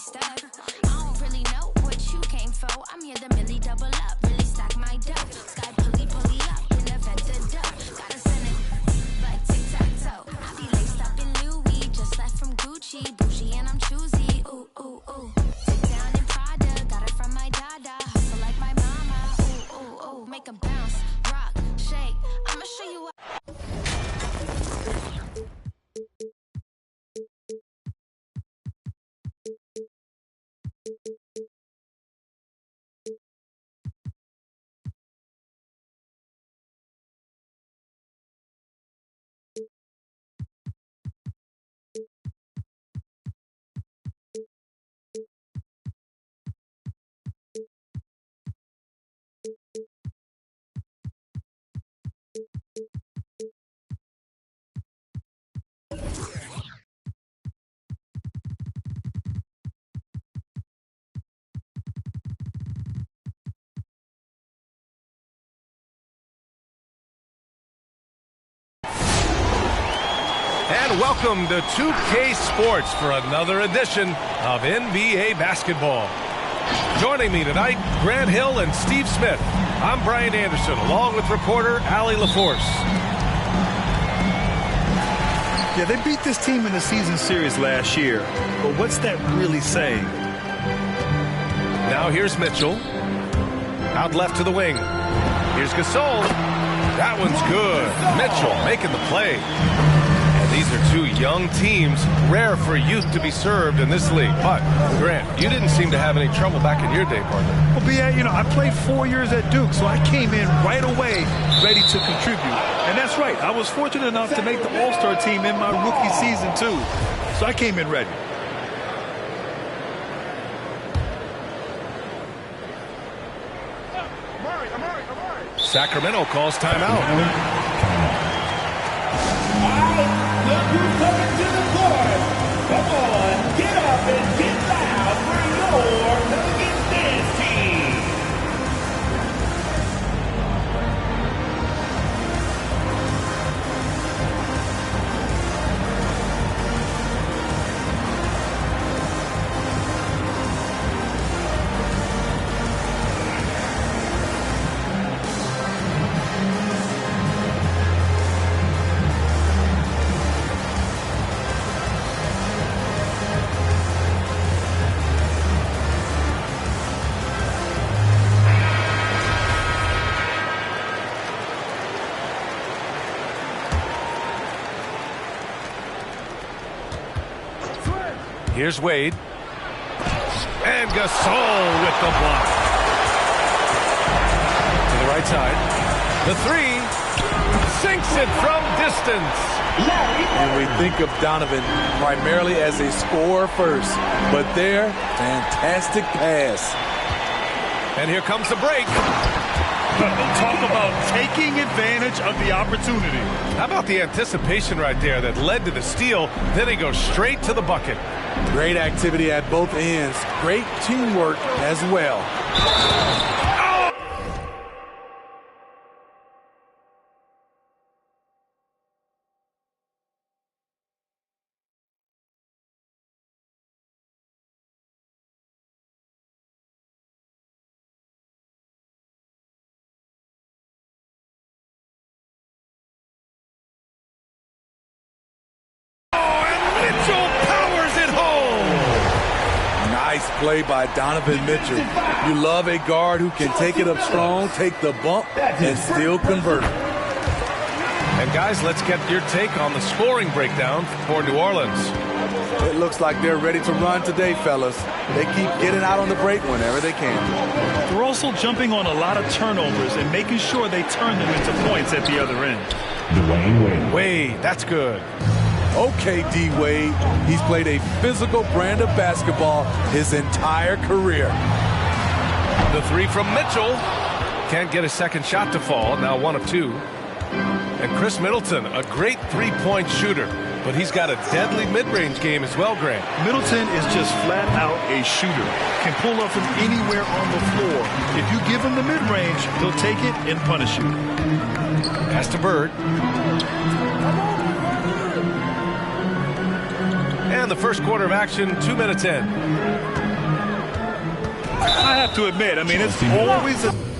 step. I don't really know what you came for. I'm here to really double up, really stack my dough. Sky pulley up in the vent duck. Gotta send it like tic-tac-toe. I be laced up in Louis, just left from Gucci. Bougie and I'm choosy, ooh, ooh, ooh. Sit down in Prada, got it from my dada. Hustle like my mama, ooh, ooh, ooh. Make a bounce, rock, shake. I'ma show you what. And welcome to 2K Sports for another edition of NBA basketball. Joining me tonight, Grant Hill and Steve Smith. I'm Brian Anderson, along with reporter Allie LaForce. Yeah, they beat this team in the season series last year, but what's that really saying? Now here's Mitchell. Out left to the wing. Here's Gasol. That one's good. Mitchell making the play. These are two young teams, rare for youth to be served in this league. But, Grant, you didn't seem to have any trouble back in your day, partner. Well, yeah, I played 4 years at Duke, so I came in right away ready to contribute. And that's right, I was fortunate enough to make the All-Star team in my rookie season, too. So I came in ready. Sacramento calls timeout. Look who's coming to the court. Come on, get up and get loud for your Nuggets dance team. Here's Wade. And Gasol with the block. To the right side. The three. Sinks it from distance. And we think of Donovan primarily as a scorer first. But there, fantastic pass. And here comes the break. Talk about taking advantage of the opportunity. How about the anticipation right there that led to the steal? Then he goes straight to the bucket. Great activity at both ends. Great teamwork as well. Nice play by Donovan Mitchell. You love a guard who can take it up strong, take the bump, and still convert. And guys, let's get your take on the scoring breakdown for New Orleans. It looks like they're ready to run today, fellas. They keep getting out on the break whenever they can. They're also jumping on a lot of turnovers and making sure they turn them into points at the other end. Dwayne Wade, that's good. Okay, D-Wade. He's played a physical brand of basketball his entire career. The three from Mitchell. Can't get a second shot to fall. Now 1 of 2. And Chris Middleton, a great three-point shooter. But he's got a deadly mid-range game as well, Grant. Middleton is just flat out a shooter. Can pull up from anywhere on the floor. If you give him the mid-range, he'll take it and punish you. Pass to Bird. And the first quarter of action, 2 minutes in. I have to admit, I mean, it's always a...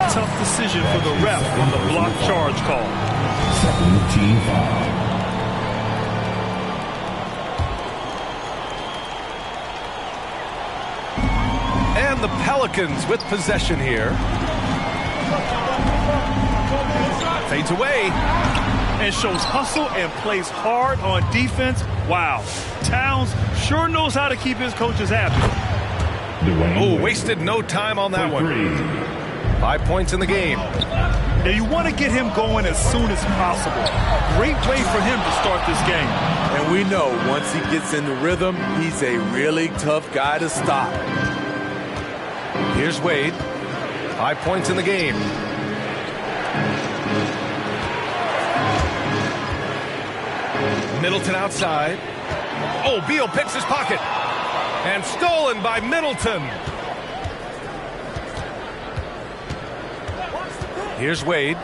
Tough decision for the ref on the block charge call. Second team foul. And the Pelicans with possession here. Fades away. And shows hustle and plays hard on defense. Wow. Towns sure knows how to keep his coaches happy. Oh, wasted no time on that one. 5 points in the game. Now you want to get him going as soon as possible. Great way for him to start this game. And we know once he gets in the rhythm, he's a really tough guy to stop. Here's Wade. 5 points in the game. Middleton outside. Oh, Beal picks his pocket. And stolen by Middleton. Here's Wade.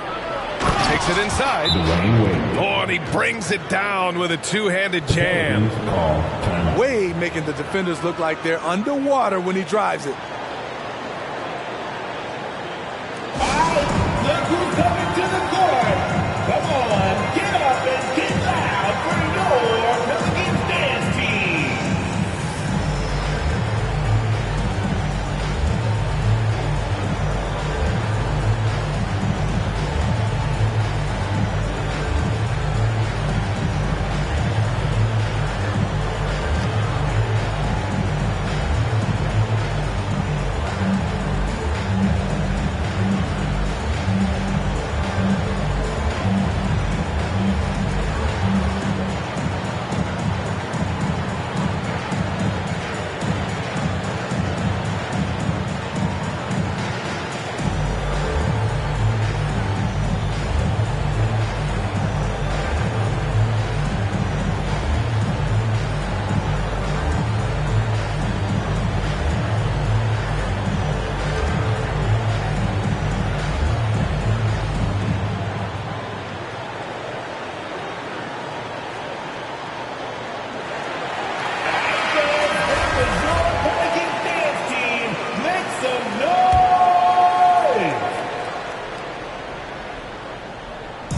Takes it inside. Oh, and he brings it down with a two-handed jam. Wade making the defenders look like they're underwater when he drives it. Look who's coming to the court. Come on, get up and get loud for your Pelicans dance team.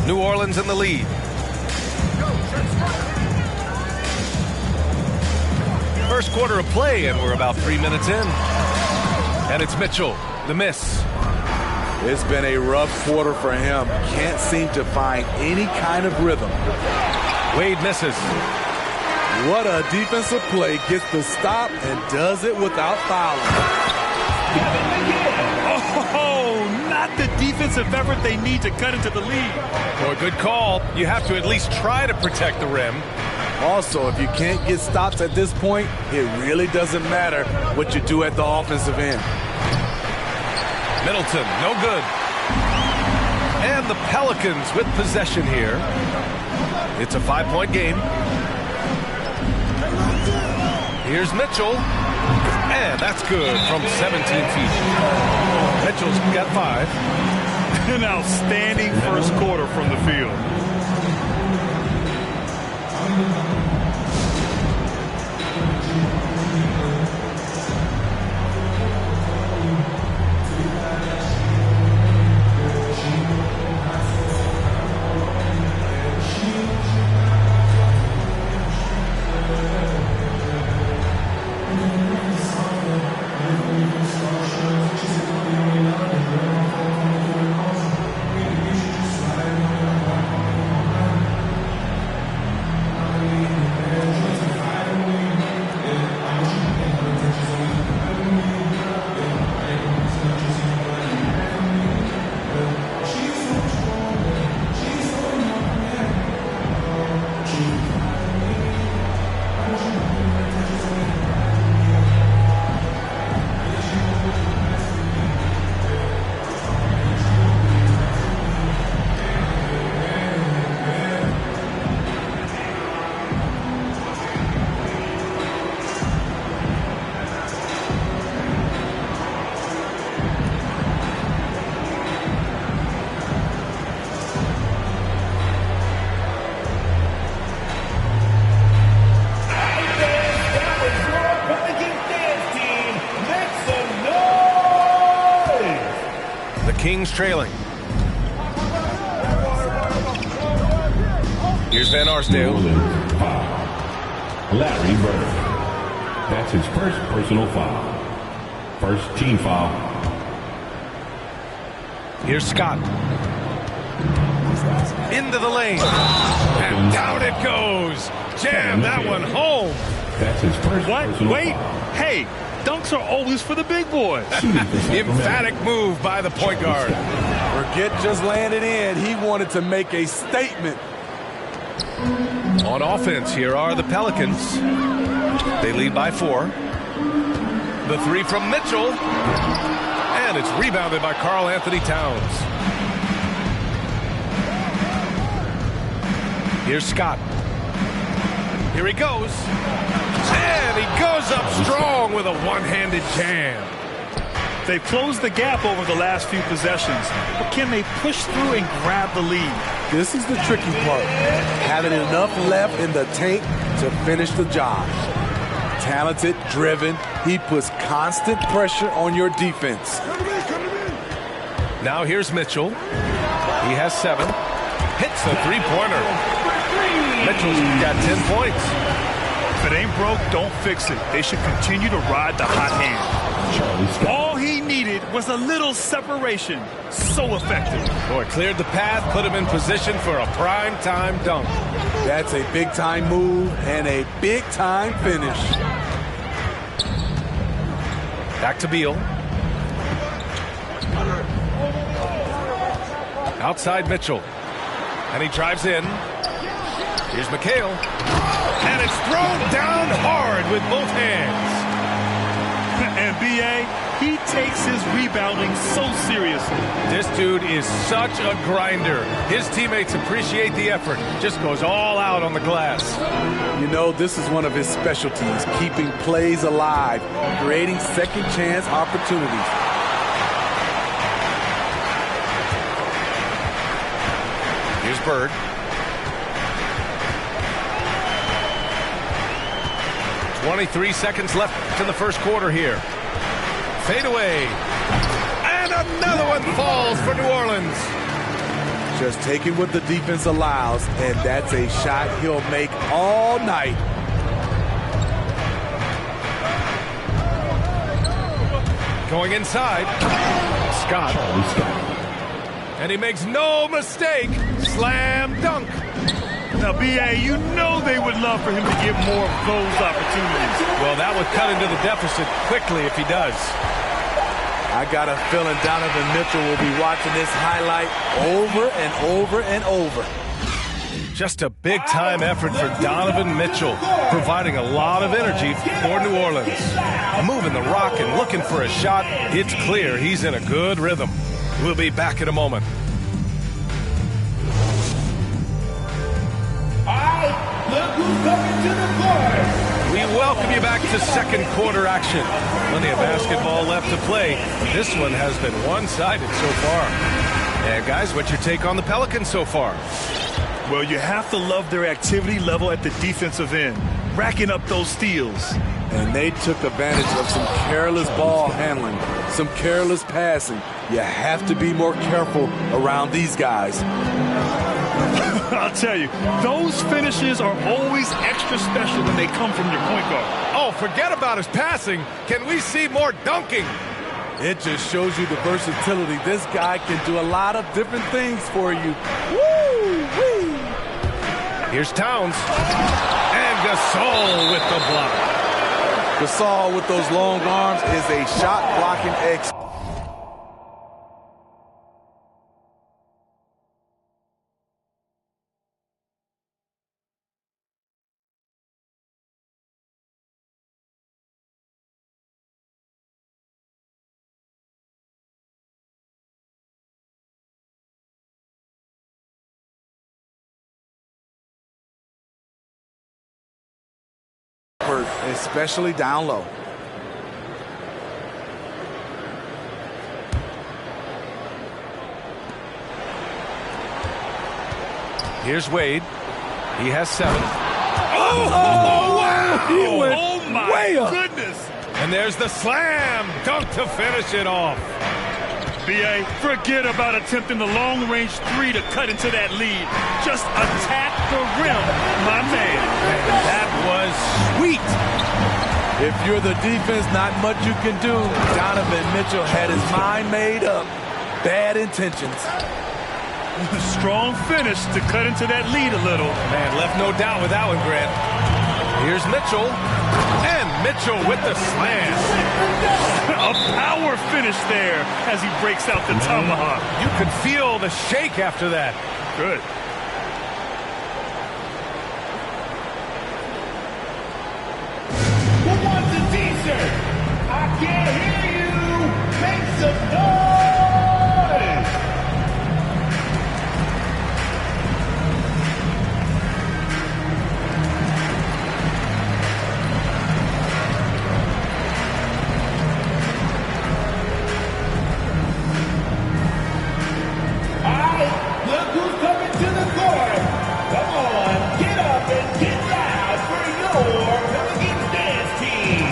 New Orleans in the lead. First quarter of play, and we're about 3 minutes in. And it's Mitchell, the miss. It's been a rough quarter for him. Can't seem to find any kind of rhythm. Wade misses. What a defensive play. Gets the stop and does it without fouling. Oh, not the defensive effort they need to cut into the lead. Boy, good call. You have to at least try to protect the rim. Also, if you can't get stops at this point, it really doesn't matter what you do at the offensive end. Middleton, no good. And the Pelicans with possession here. It's a 5-point game. Here's Mitchell. And that's good from 17 feet. Mitchell's got 5. An outstanding first quarter from the field. the Kings trailing. Here's Van Arsdale. Larry Bird. That's his first personal foul. First team foul. Here's Scott. Into the lane. And down it goes. Jam that one home. That's his first personal Wait. foul. Hey, dunks are always for the big boys. Emphatic move by the point guard. Forget just laying it in. He wanted to make a statement. On offense, here are the Pelicans. They lead by 4. The 3 from Mitchell. And it's rebounded by Karl Anthony Towns. Here's Scott. Here he goes. And he goes up strong with a one-handed jam. They've closed the gap over the last few possessions, but can they push through and grab the lead? This is the tricky part. Having enough left in the tank to finish the job. Talented, driven, he puts constant pressure on your defense. Now here's Mitchell. He has 7. Hits the three-pointer. Mitchell's got 10 points. If it ain't broke, don't fix it. They should continue to ride the hot hand. All he needed was a little separation. So effective. Boy, cleared the path, put him in position for a prime-time dunk. That's a big-time move and a big-time finish. Back to Beal. Outside Mitchell. And he drives in. Here's McHale. And it's thrown down hard with both hands. And B.A., he takes his rebounding so seriously. This dude is such a grinder. His teammates appreciate the effort. Just goes all out on the glass. You know, this is one of his specialties, keeping plays alive, creating second chance opportunities. Here's Bird. .23 seconds left in the first quarter here. Fade away. And another one falls for New Orleans. Just taking what the defense allows, and that's a shot he'll make all night. Going inside. Scott. And he makes no mistake. Slam dunk. Now, B.A., you know they would love for him to get more of those opportunities. Well, that would cut into the deficit quickly if he does. I got a feeling Donovan Mitchell will be watching this highlight over and over and over. Just a big-time effort for Donovan Mitchell, providing a lot of energy for New Orleans. Moving the rock and looking for a shot, it's clear he's in a good rhythm. We'll be back in a moment. All right, look who's coming to the court. We welcome you back to second quarter action. Plenty of basketball left to play. This one has been one-sided so far. And guys, what's your take on the Pelicans so far? Well, you have to love their activity level at the defensive end, racking up those steals. And they took advantage of some careless ball handling, some careless passing. You have to be more careful around these guys. I'll tell you, those finishes are always extra special when they come from your point guard. Oh, forget about his passing. Can we see more dunking? It just shows you the versatility. This guy can do a lot of different things for you. Woo! Here's Towns. And Gasol with the block. Gasol with those long arms is a shot blocking expert. Especially down low. Here's Wade. He has 7. Oh, wow! He went Oh, my way up. goodness. And there's the slam dunk to finish it off. B.A., forget about attempting the long-range three to cut into that lead. Just attack the rim, my man. That was sweet. If you're the defense, not much you can do. Donovan Mitchell had his mind made up. Bad intentions. Strong finish to cut into that lead a little. Man, left no doubt with that one, Grant. Here's Mitchell. And Mitchell with the slam. A power finish there as he breaks out the tomahawk. You could feel the shake after that. Good. Who wants a t-shirt? I can't hear you. Make some noise. All right, look who's coming to the court. Come on, get up and get loud for your Pelicans dance team.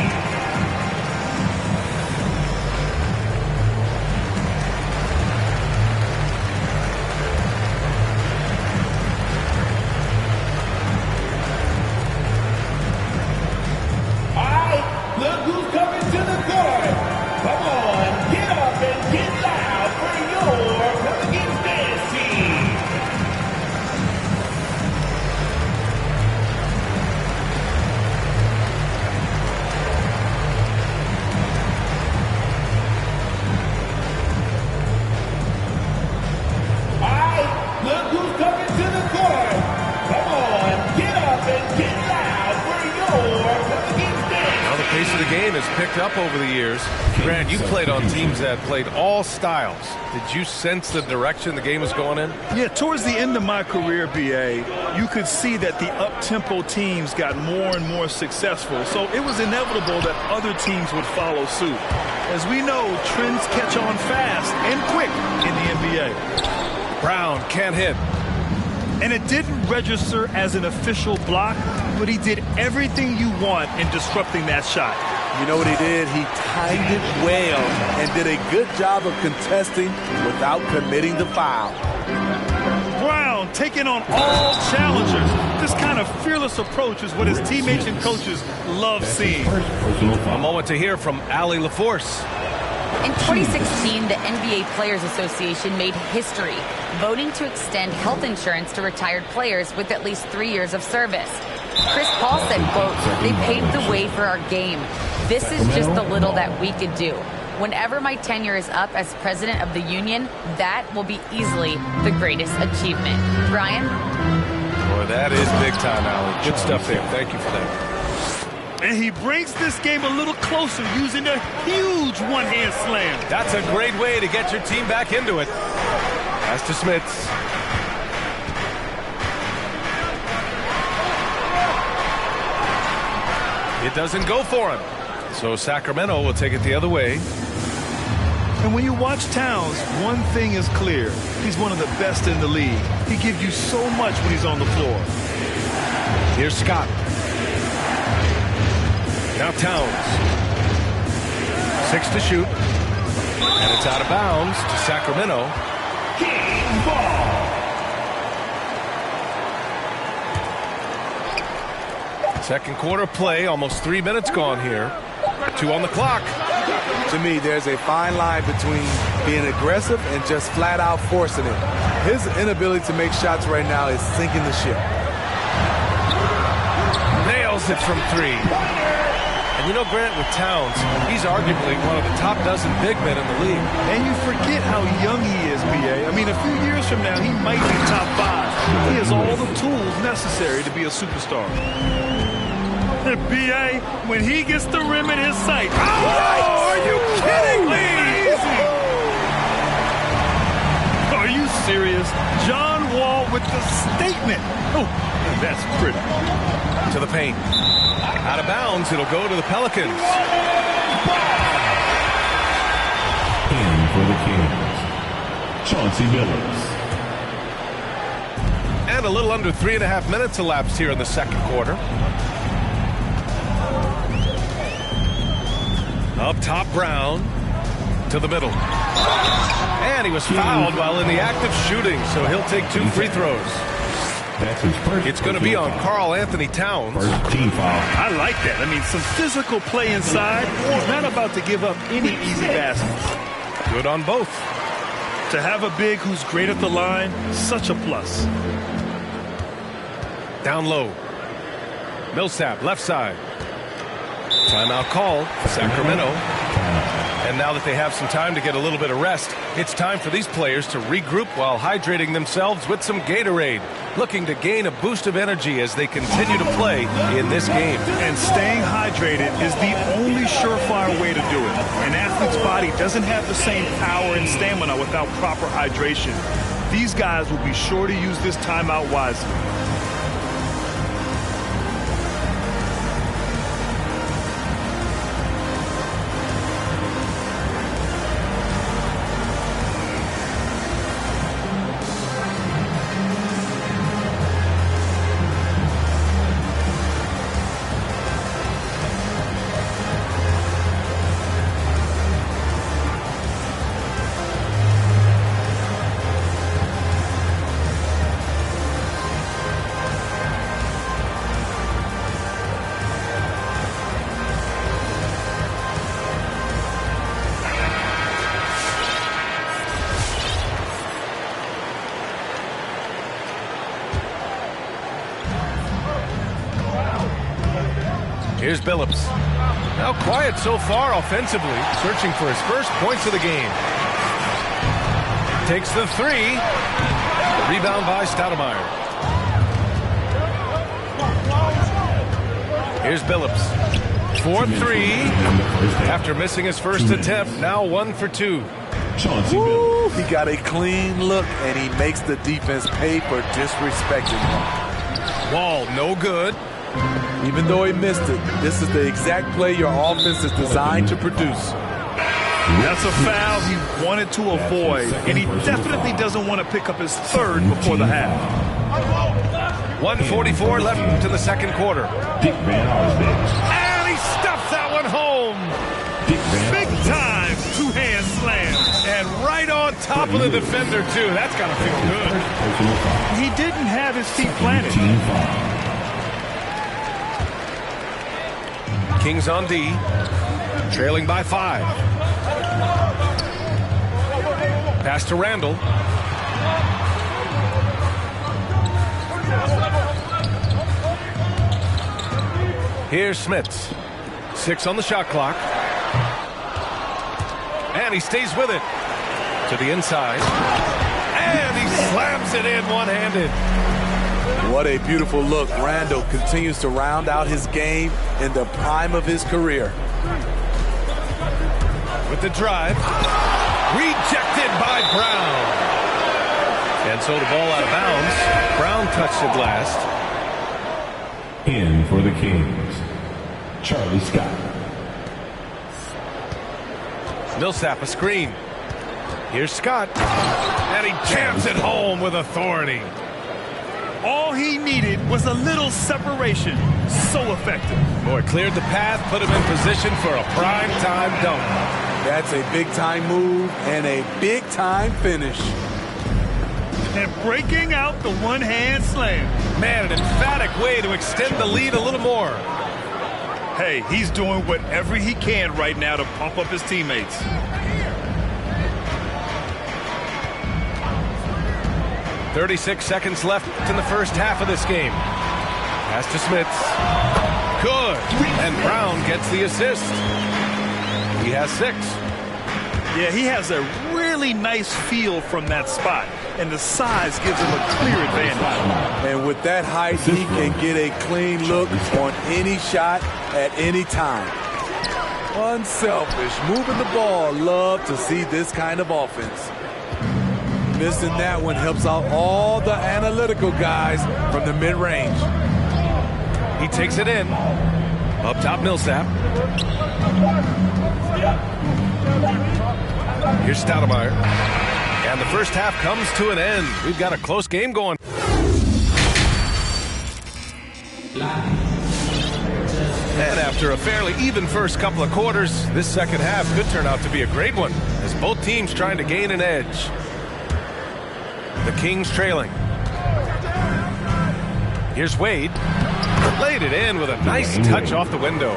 All right, look who's coming to the court. Come on, get up and get loud for your Pelicans dance team. All right, look who's coming to the court. Come on, get up and get loud for your Pelicans dance. Well, the pace of the game has picked up over the years. Grant, you played on teams that played all styles. Did you sense the direction the game was going in? Yeah, towards the end of my career, B.A., you could see that the up-tempo teams got more and more successful. So it was inevitable that other teams would follow suit. As we know, trends catch on fast and quick in the NBA. Brown can't hit. And it didn't register as an official block, but he did everything you want in disrupting that shot. You know what he did? He timed it well and did a good job of contesting without committing the foul. Brown taking on all challengers. This kind of fearless approach is what his teammates and coaches love seeing. A moment to hear from Allie LaForce. In 2016, the NBA Players Association made history, voting to extend health insurance to retired players with at least 3 years of service. Chris Paul said, quote, "They paved the way for our game. This is just a little that we could do. Whenever my tenure is up as president of the union, that will be easily the greatest achievement." Brian? Boy, that is big time, Allie. Good stuff there. Thank you for that. And he brings this game a little closer using a huge one-hand slam. That's a great way to get your team back into it. Pass to Smits. It doesn't go for him. So Sacramento will take it the other way. And when you watch Towns, one thing is clear. He's one of the best in the league. He gives you so much when he's on the floor. Here's Scott. Now Towns. 6 to shoot. And it's out of bounds to Sacramento. Game ball. Second quarter play, almost 3 minutes gone here. 2 on the clock. To me, there's a fine line between being aggressive and just flat out forcing it. His inability to make shots right now is sinking the ship. Nails it from 3. And you know, Grant, with Towns, he's arguably one of the top dozen big men in the league. And you forget how young he is, B.A. I mean, a few years from now, he might be top 5. He has all the tools necessary to be a superstar. B.A., when he gets the rim in his sight. Oh, are you kidding me? Amazing. Are you serious? John Wall with the statement. Oh, that's pretty. To the paint. Out of bounds, it'll go to the Pelicans. In for the Kings, Chauncey Billups. And a little under 3.5 minutes elapsed here in the second quarter. Up top, Brown. To the middle. And he was fouled while in the act of shooting, so he'll take 2 free throws. That's his first. It's going to be on Karl Anthony Towns. First team foul. I like that. I mean, some physical play inside. He's not about to give up any easy baskets. Good on both. To have a big who's great at the line, such a plus. Down low. Millsap, left side. Timeout called, Sacramento. And now that they have some time to get a little bit of rest, it's time for these players to regroup while hydrating themselves with some Gatorade, looking to gain a boost of energy as they continue to play in this game. And staying hydrated is the only surefire way to do it. An athlete's body doesn't have the same power and stamina without proper hydration. These guys will be sure to use this timeout wisely. Here's Billups. Now quiet so far offensively, searching for his first points of the game. Takes the 3. Rebound by Stoudemire. Here's Billups. 4-3. After missing his first attempt, now 1 for 2. Woo, he got a clean look, and he makes the defense pay for disrespecting him. Wall, no good. Even though he missed it, this is the exact play your offense is designed to produce. That's a foul he wanted to avoid, and he definitely doesn't want to pick up his third before the half. 1:44 left to the second quarter. Dick Van Arsdale. And he stuffs that one home. Big time two-hand slam. And right on top of the defender, too. That's got to feel good. He didn't have his feet planted. Team foul. Kings on D, trailing by 5. Pass to Randall. Here's Smits. 6 on the shot clock. And he stays with it. To the inside. And he slams it in one-handed. What a beautiful look. Randall continues to round out his game in the prime of his career. With the drive. Rejected by Brown. And so the ball out of bounds. Brown touched it last. In for the Kings, Charlie Scott. Millsap a screen. Here's Scott. And he jams it home with authority. All he needed was a little separation. So effective. Boy, cleared the path, put him in position for a prime-time dunk. That's a big-time move and a big-time finish. And breaking out the one-hand slam. Man, an emphatic way to extend the lead a little more. Hey, he's doing whatever he can right now to pump up his teammates. .36 seconds left in the first half of this game. Pass to Smits. Good. And Brown gets the assist. He has 6. Yeah, he has a really nice feel from that spot, and the size gives him a clear advantage. And with that height, he can get a clean look on any shot at any time. Unselfish, moving the ball. Love to see this kind of offense. Missing that one helps out all the analytical guys from the mid-range. He takes it in. Up top, Millsap. Here's Stoudemire. And the first half comes to an end. We've got a close game going. And after a fairly even first couple of quarters, this second half could turn out to be a great one, as Both teams trying to gain an edge. The Kings trailing. Here's Wade. Laid it in with a nice touch off the window.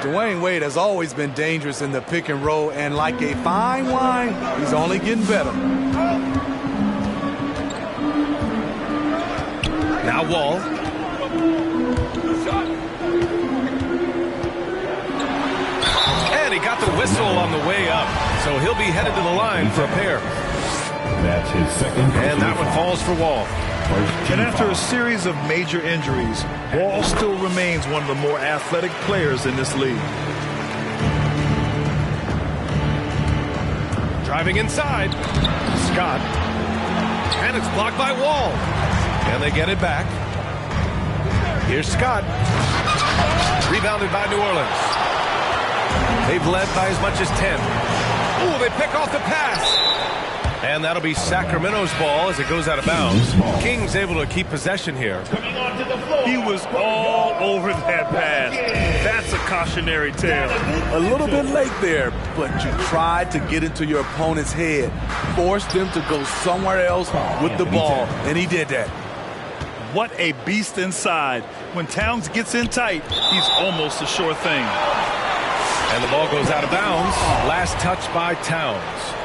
Dwayne Wade has always been dangerous in the pick and roll, and like a fine wine, he's only getting better. Now Wall. And he got the whistle on the way up, so he'll be headed to the line for a pair. That's his second. And that one falls for Wall. And after a series of major injuries, Wall still remains one of the more athletic players in this league. Driving inside. Scott. And it's blocked by Wall. And they get it back. Here's Scott. Rebounded by New Orleans. They've led by as much as 10. Ooh, they pick off the pass. And that'll be Sacramento's ball as it goes out of bounds. Kings able to keep possession here. He was all over that pass. That's a cautionary tale. A little bit late there, but you tried to get into your opponent's head. Forced them to go somewhere else with the ball, and he did that. What a beast inside. When Towns gets in tight, he's almost a sure thing. And the ball goes out of bounds. Last touch by Towns.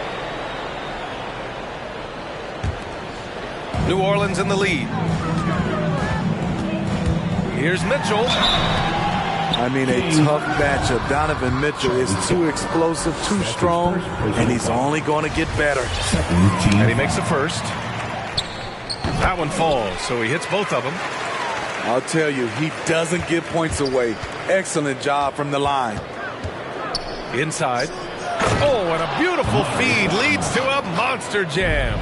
New Orleans in the lead. Here's Mitchell. I mean, a tough matchup. Donovan Mitchell is too explosive, too strong, and he's only going to get better. And he makes the first. That one falls, so he hits both of them. I'll tell you, he doesn't give points away. Excellent job from the line. Inside. Oh, and a beautiful feed leads to a monster jam.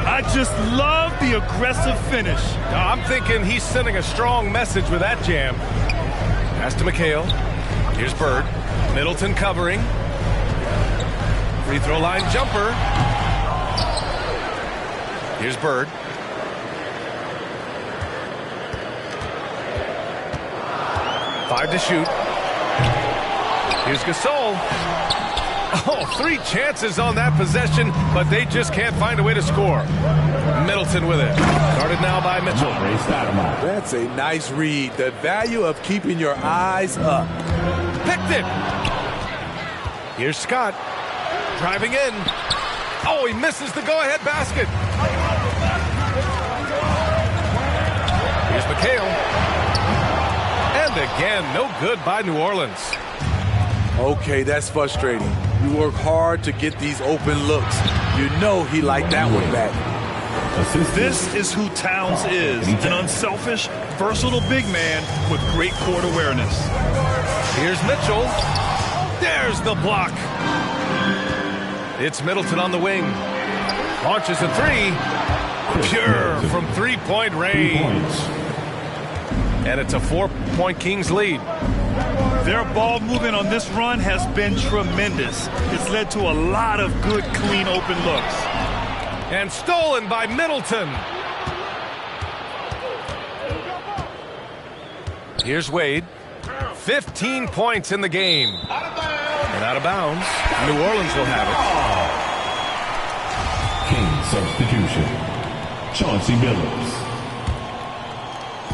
I just love the aggressive finish. I'm thinking he's sending a strong message with that jam. Pass to McHale. Here's Bird. Middleton covering. Free throw line jumper. Here's Bird. Five to shoot. Here's Gasol. Oh, 3 chances on that possession, but they just can't find a way to score. Middleton with it. Guarded now by Mitchell. That's a nice read. The value of keeping your eyes up. Picked it. Here's Scott. Driving in. Oh, he misses the go-ahead basket. Here's McHale. And again, no good by New Orleans. Okay, that's frustrating. You work hard to get these open looks. You know he liked that one back. This is who Towns is, an unselfish, versatile big man with great court awareness. Here's Mitchell. There's the block. It's Middleton on the wing. Launches a three. Pure from three-point range. And it's a 4-point Kings lead. Their ball movement on this run has been tremendous. It's led to a lot of good, clean, open looks. And stolen by Middleton. Here's Wade. 15 points in the game. And out of bounds. New Orleans will have it. King substitution. Chauncey Billups.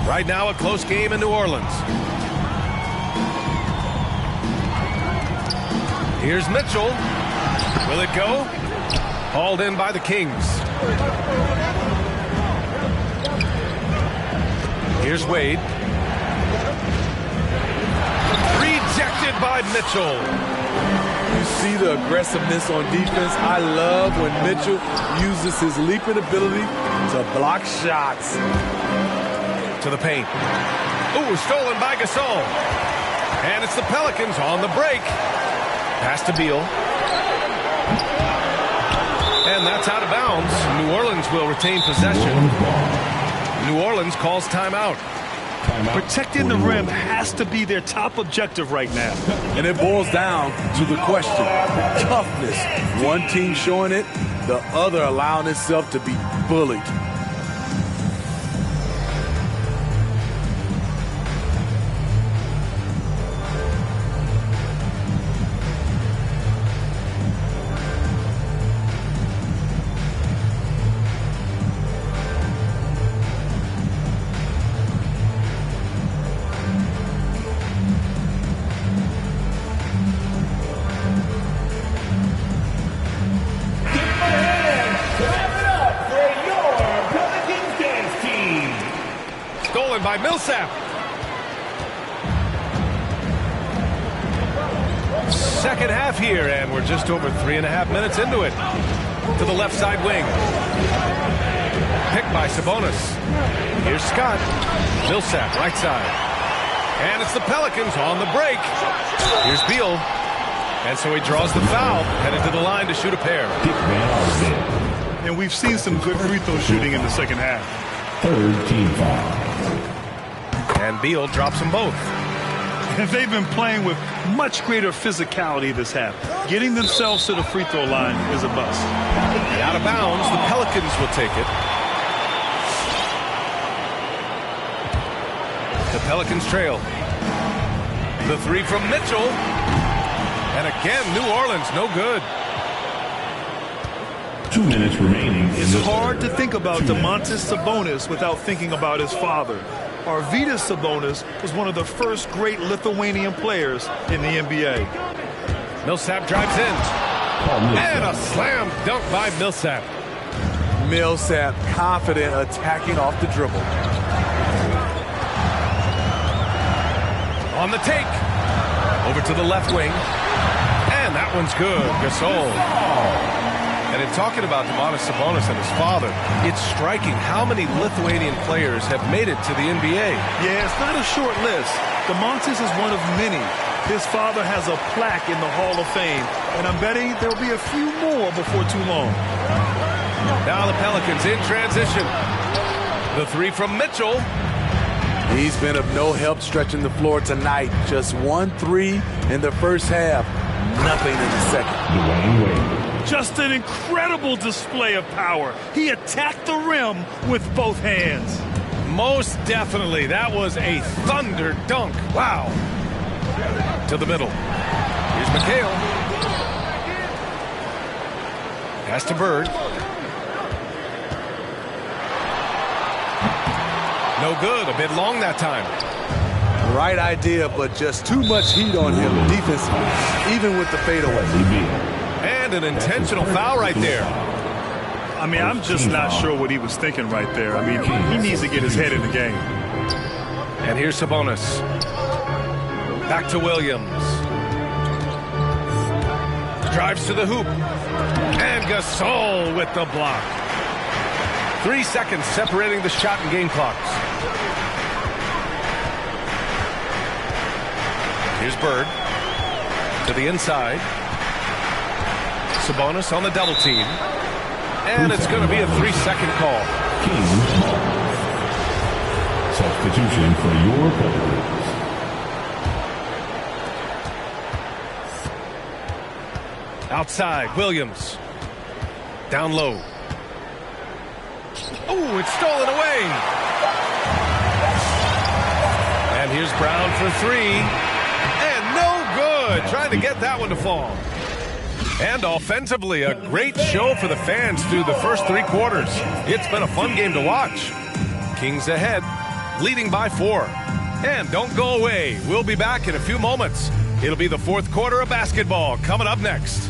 Right now a close game in New Orleans. Here's Mitchell. Will it go? Hauled in by the Kings. Here's Wade. Rejected by Mitchell. You see the aggressiveness on defense. I love when Mitchell uses his leaping ability to block shots. To the paint. Ooh, stolen by Gasol. And it's the Pelicans on the break. Pass to Beal. And that's out of bounds. New Orleans will retain possession. New Orleans calls timeout. Protecting the rim has to be their top objective right now. And it boils down to the question. Toughness. One team showing it, the other allowing itself to be bullied. by Millsap. Second half here, and we're just over 3.5 minutes into it. To the left side wing. Picked by Sabonis. Here's Scott. Millsap, right side. And it's the Pelicans on the break. Here's Beal. And so he draws the foul, headed to the line to shoot a pair. And we've seen some good free throw shooting in the second half. Third team foul. And Beal drops them both. And they've been playing with much greater physicality this half. Getting themselves to the free throw line is a bust. And out of bounds, the Pelicans will take it. The Pelicans trail. The three from Mitchell. And again, New Orleans, no good. 2 minutes remaining. It's hard to think about Domantas Sabonis without thinking about his father. Arvydas Sabonis was one of the first great Lithuanian players in the NBA. Millsap drives in. And a slam dunk by Millsap. Millsap confident attacking off the dribble. On the take. Over to the left wing. And that one's good. Gasol. And in talking about Domantas Sabonis and his father, it's striking how many Lithuanian players have made it to the NBA. Yeah, it's not a short list. Domantas is one of many. His father has a plaque in the Hall of Fame, and I'm betting there'll be a few more before too long. Now the Pelicans in transition. The three from Mitchell. He's been of no help stretching the floor tonight. Just 1 3 in the first half. Nothing in the second. Dwayne Wade. Just an incredible display of power. He attacked the rim with both hands. Most definitely. That was a thunder dunk. Wow. To the middle. Here's McHale. Pass to Bird. No good. A bit long that time. Right idea, but just too much heat on him defensively, even with the fadeaway. And an intentional foul right there. I mean, I'm just not sure what he was thinking right there. I mean, he needs to get his head in the game. And here's Sabonis. Back to Williams. Drives to the hoop. And Gasol with the block. 3 seconds separating the shot and game clocks. Here's Bird. To the inside. Sabonis on the double team. And it's going to be a 3-second call. Substitution for your Pelicans. Outside, Williams. Down low. Oh, it's stolen away. And here's Brown for three. And no good. Trying to get that one to fall. And offensively, a great show for the fans through the first 3 quarters. It's been a fun game to watch. Kings ahead, leading by 4. And don't go away. We'll be back in a few moments. It'll be the 4th quarter of basketball coming up next.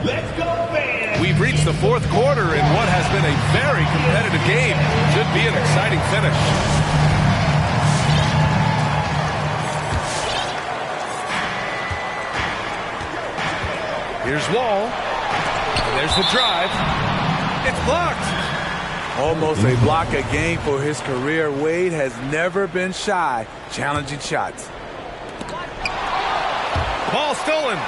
Let's go, fans! We've reached the 4th quarter in what has been a very competitive game. Should be an exciting finish. Here's Wall. And there's the drive. It's blocked. Almost a block a game for his career. Wade has never been shy challenging shots. Ball stolen.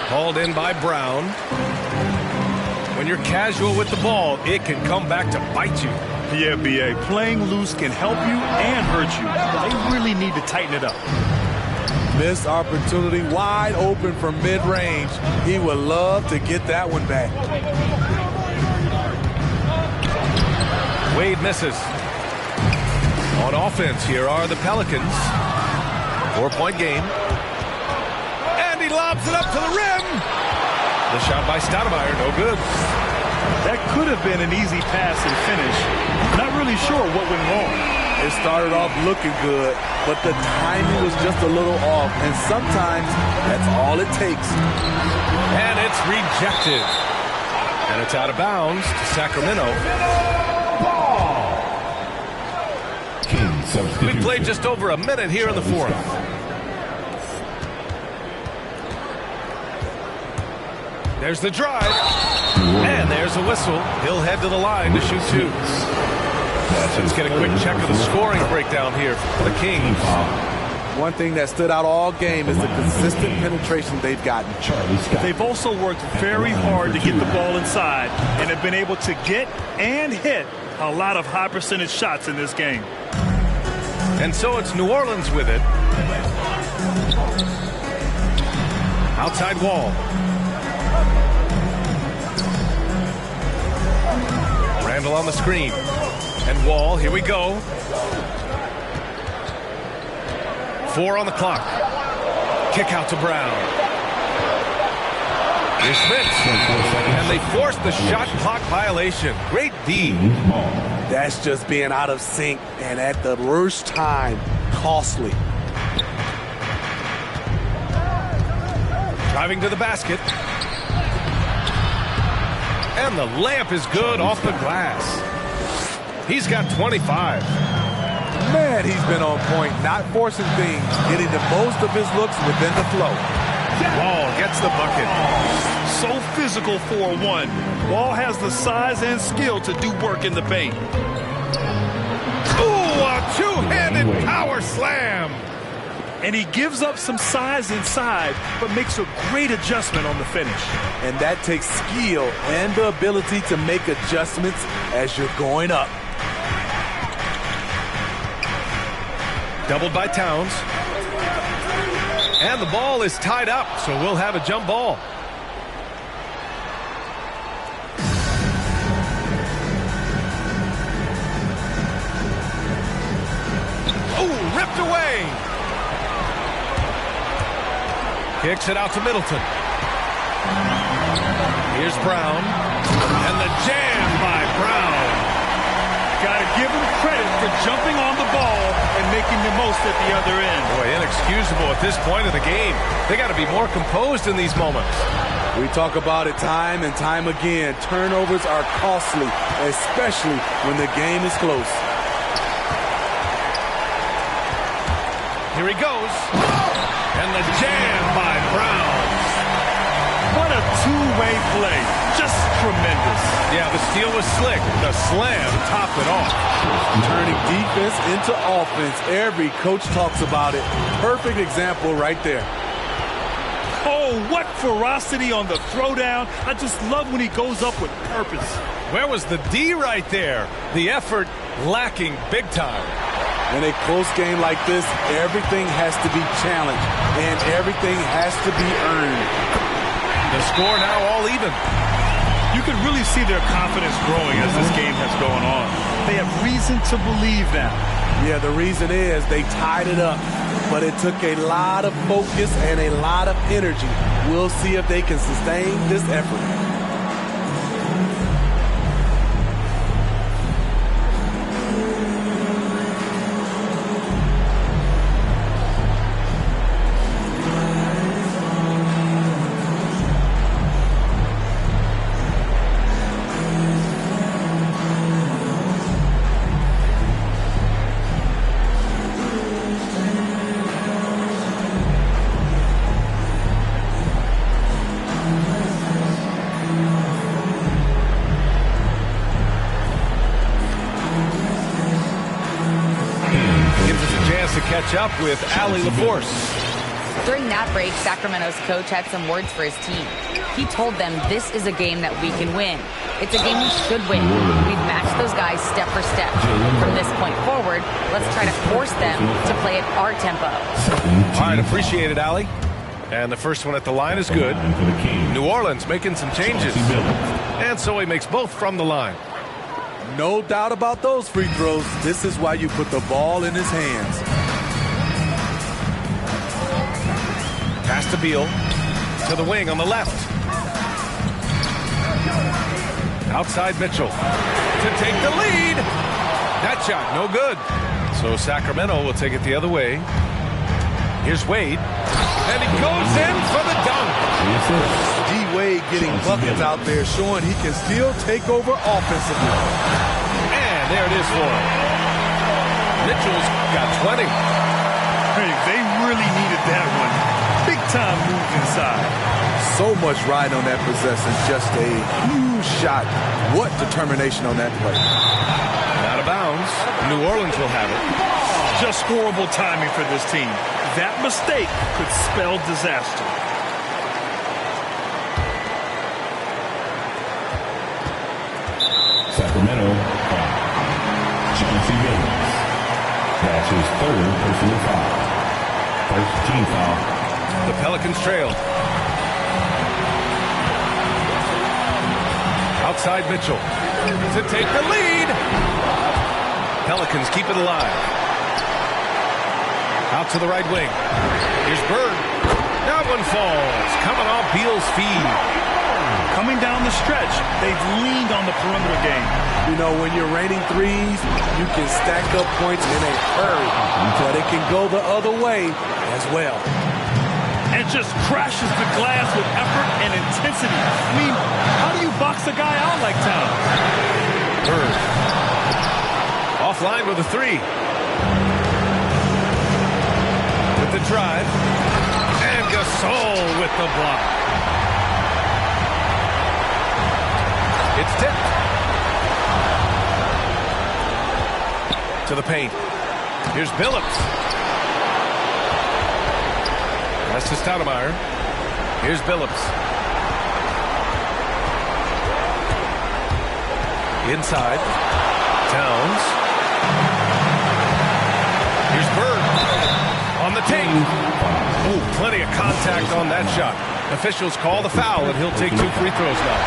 Hauled in by Brown. When you're casual with the ball, it can come back to bite you. Yeah, B.A. Playing loose can help you and hurt you. They really need to tighten it up. Missed opportunity, wide open from mid-range. He would love to get that one back. Wade misses. On offense, here are the Pelicans. 4-point game. And he lobs it up to the rim. The shot by Stoudemire, no good. That could have been an easy pass and finish. Not really sure what went wrong. It started off looking good, but the timing was just a little off, and sometimes that's all it takes. And it's rejected. And it's out of bounds to Sacramento. We played just over a minute here in the fourth. There's the drive. And there's a whistle. He'll head to the line to shoot two. Let's get a quick check of the scoring breakdown here for the Kings. One thing that stood out all game is the consistent penetration they've gotten. They've also worked very hard to get the ball inside and have been able to get and hit a lot of high percentage shots in this game. And so it's New Orleans with it. Outside Wall. Randall on the screen. And Wall, here we go. 4 on the clock. Kick out to Brown. Here's Smith. And they forced the shot clock violation. Great D. That's just being out of sync and at the worst time, costly. Driving to the basket. And the layup is good off the glass. He's got 25. Man, he's been on point, not forcing things, getting the most of his looks within the flow. Wall gets the bucket. So physical for one. Wall has the size and skill to do work in the paint. Ooh, a two-handed power slam. And he gives up some size inside, but makes a great adjustment on the finish. And that takes skill and the ability to make adjustments as you're going up. Doubled by Towns. And the ball is tied up, so we'll have a jump ball. Oh, ripped away. Kicks it out to Middleton. Here's Brown. And the jam by Brown. Got to give him credit for jumping on the ball and making the most at the other end. Boy, inexcusable at this point of the game. They got to be more composed in these moments. We talk about it time and time again. Turnovers are costly, especially when the game is close. Here he goes. And the jam by Brown. What a two-way play. Just tremendous. Yeah, the steal was slick. The slam topped it off. Turning defense into offense. Every coach talks about it. Perfect example right there. Oh, what ferocity on the throwdown. I just love when he goes up with purpose. Where was the D right there? The effort lacking big time. In a close game like this, everything has to be challenged, and everything has to be earned. The score now all even. You can really see their confidence growing as this game has gone on. They have reason to believe now. Yeah, the reason is they tied it up, but it took a lot of focus and a lot of energy. We'll see if they can sustain this effort. Catch up with Allie LaForce. During that break, Sacramento's coach had some words for his team. He told them this is a game that we can win. It's a game we should win. We've matched those guys step for step. From this point forward, let's try to force them to play at our tempo. All right, appreciate it, Allie. And the first one at the line is good. New Orleans making some changes. And so he makes both from the line. No doubt about those free throws. This is why you put the ball in his hands. Pass to Beal. To the wing on the left. Outside Mitchell. To take the lead. That shot, no good. So Sacramento will take it the other way. Here's Wade. And he goes in for the dunk. D-Wade getting buckets out there, showing he can still take over offensively. And there it is for him. Mitchell's got 20. Hey, they really needed that one. Big time move inside. So much riding on that possession. Just a huge shot. What determination on that play. Out of bounds. New Orleans will have it. Just horrible timing for this team. That mistake could spell disaster. Sacramento foul. Chauncey Billups. That's his third personal foul. First team foul. The Pelicans trail. Outside Mitchell to take the lead. Pelicans keep it alive. Out to the right wing. Here's Bird. That one falls. Coming off Beal's feed. Coming down the stretch, they've leaned on the perimeter game. You know, when you're raining threes, you can stack up points in a hurry. But it can go the other way as well. And just crashes the glass with effort and intensity. I mean, how do you box a guy out like that? Bird. Offline with a three. With the drive. And Gasol with the block. It's tipped. To the paint. Here's Billups. That's to Stoudemire. Here's Billups. Inside. Towns. Here's Bird. On the tape. Ooh, plenty of contact on that shot. Officials call the foul, and he'll take 2 free throws now.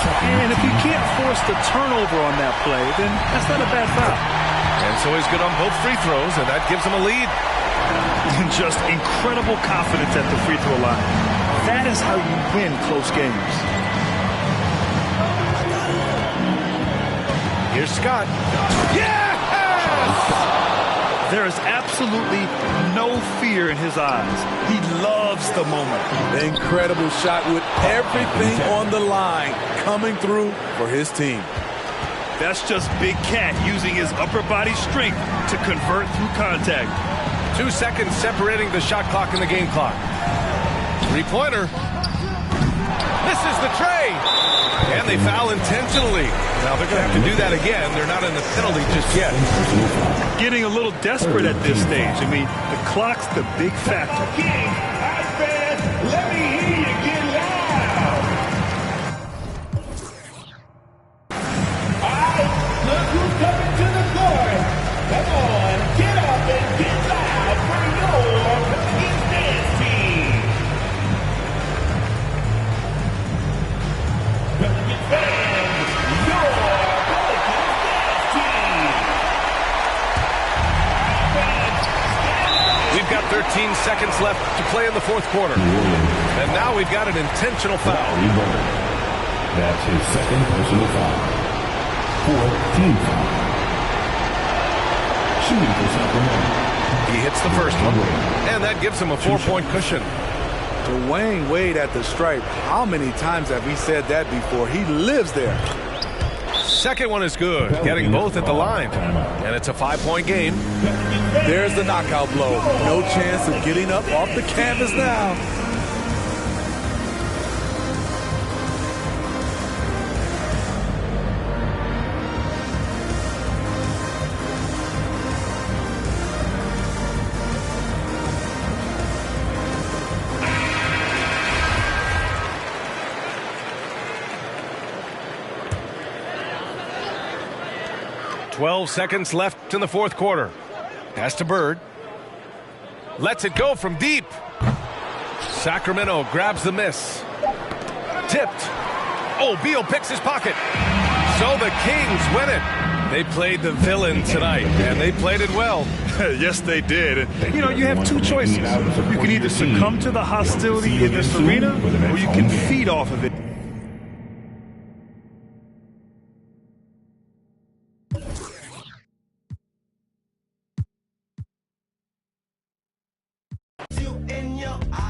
And if you can't force the turnover on that play, then that's not a bad foul. And so he's good on both free throws, and that gives him a lead. Just incredible confidence at the free throw line. That is how you win close games. Here's Scott. Yes! There is absolutely no fear in his eyes. He loves the moment. The incredible shot with everything on the line coming through for his team. That's just Big Cat using his upper body strength to convert through contact. 2 seconds separating the shot clock and the game clock. Three-pointer. Misses the tray. And they foul intentionally. Now they're going to have to do that again. They're not in the penalty just yet. Getting a little desperate at this stage. I mean, the clock's the big factor. King, fans, let me hear you get loud. All right, look who's coming to the court. Come on, get up and get loud for your Pelicans dance team. Pelicans fans, your Pelicans dance team. We've got 13 seconds left to play in the fourth quarter. And now we've got an intentional foul. That's his second personal foul. 4th team foul. Shooting for Sacramento. He hits the first one, and that gives him a 4-point cushion. Dwayne Wade at the stripe. How many times have we said that before? He lives there. Second one is good, getting both at the line. And it's a 5-point game. There's the knockout blow. No chance of getting up off the canvas now. Twelve seconds left in the fourth quarter. Pass to Bird. Lets it go from deep. Sacramento grabs the miss. Tipped. Oh, Beal picks his pocket. So the Kings win it. They played the villain tonight, and they played it well. Yes, they did. You know, you have two choices. You can either succumb to the hostility in this arena, or you can feed off of it. I